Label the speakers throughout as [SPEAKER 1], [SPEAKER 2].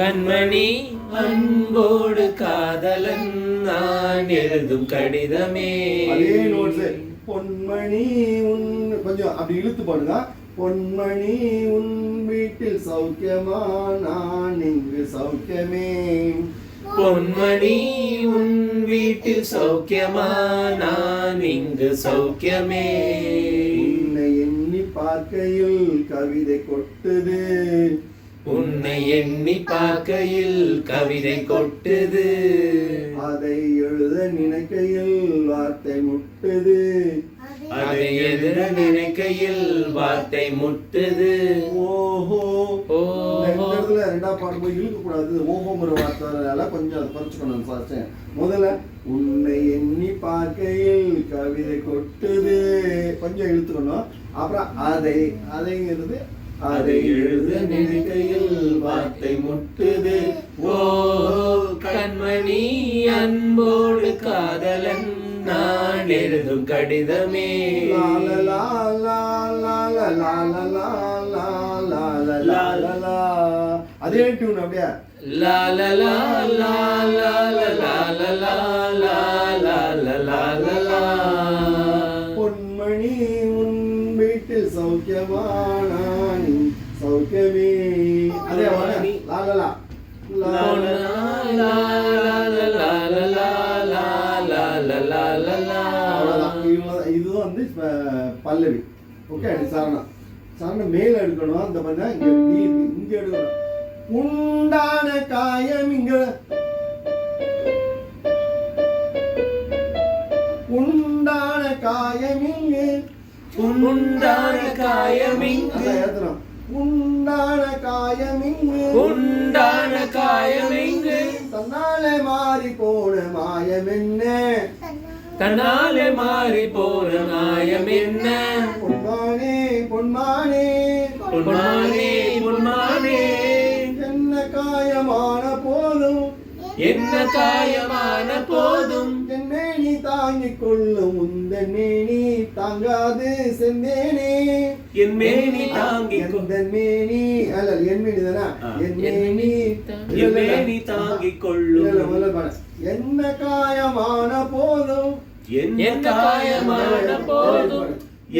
[SPEAKER 1] கண்மணி அன்போடு காதலன் நான் எழுதும் கடிதமே.
[SPEAKER 2] அதே நோட்ஸ். பொன்மணி உன் கொஞ்சம் அப்படி இழுத்து பாடுங்க. பொன்மணி உன் வீட்டில் சௌக்கியமா, நான் இங்கு சௌக்கியமே.
[SPEAKER 1] பொன்மணி உன் வீட்டில் சௌக்கியமா, நான் இங்கு சௌக்கியமே.
[SPEAKER 2] உன்னை எண்ணி பார்க்கையில் கவிதை கொட்டுது,
[SPEAKER 1] உன்னை எண்ணி பார்க்கையில் கவிதை கொட்டுது.
[SPEAKER 2] அதை எழுத நினைக்கையில் வார்த்தை முட்டுது,
[SPEAKER 1] அதை எழுத நினைக்கையில் வார்த்தை முட்டுது.
[SPEAKER 2] ஓஹோ
[SPEAKER 1] ஓஹோ.
[SPEAKER 2] ரெண்டாவது பாட்டு போய் இழுக்க கூடாது. ஓஹோங்கிற வார்த்தை கொஞ்சம் அதை குறைச்சுக்கணும். ஃபர்ஸ்ட் முதல்ல உன்னை எண்ணி பார்க்கையில் கவிதை கொட்டுது கொஞ்சம் இழுத்துக்கணும். அப்புறம் அதை அதைங்கிறது
[SPEAKER 1] அதை எழுத நினைக்கையில் வார்த்தை முட்டுது. ஓ கண்மணி அன்போடு காதலன் நான் எழுதும் கடிதமே.
[SPEAKER 2] அதே டியூன் அப்படியே
[SPEAKER 1] லா லா லா லா லா லா லா லா லா லா லா லா லா.
[SPEAKER 2] பொன்மணி உன் வீட்டில் சௌக்கியமா, நான் சௌக்கியமே. அதே லாலலா இது வந்து பல்லவி. ஓகே, சரணம் சரணம் மேல எடுக்கணும். அந்த பண்ண இங்க எடுக்கணும். உண்டான காயம் இங்க, உண்டான காயம் இங்கு,
[SPEAKER 1] உண்டான காயமிங்கு,
[SPEAKER 2] ஏத்தணும். உண்டான காயமிங்கு,
[SPEAKER 1] உண்டான காயமிங்கு,
[SPEAKER 2] தன்னாலே மாறி போன மாயம் என்ன,
[SPEAKER 1] தன்னாலே மாறி போன மாயம் என்ன.
[SPEAKER 2] பொன்மானே பொன்மானே
[SPEAKER 1] பொன்மானே பொன்மானே,
[SPEAKER 2] என்ன காயமான போதும்,
[SPEAKER 1] என்ன காயமான போதும்,
[SPEAKER 2] என் மேனி தாங்கிக் கொள்ளும் உந்தன் மேனி தாங்காது செந்தேனே.
[SPEAKER 1] என் மேனி தாங்கிக்
[SPEAKER 2] எந்தன் மேனி அல்ல என் மேனி தானே, என் மேனி
[SPEAKER 1] என் மேனி தாங்கிக் கொள்ளும்.
[SPEAKER 2] என்ன காயமான போதும்,
[SPEAKER 1] என்ன காயமான போதும்,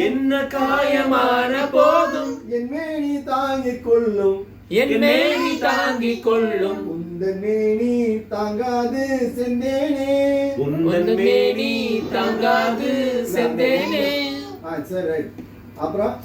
[SPEAKER 1] என்ன காயமான போதும்,
[SPEAKER 2] என் மேனி தாங்கிக் கொள்ளும்,
[SPEAKER 1] என் மேனி தாங்கிக் கொள்ளும்,
[SPEAKER 2] உந்தன் மேனி தாங்காது செந்தேனே.
[SPEAKER 1] உந்தன் மேனி தாங்காது செந்தேனே.
[SPEAKER 2] சரி ரைட். அப்புறம்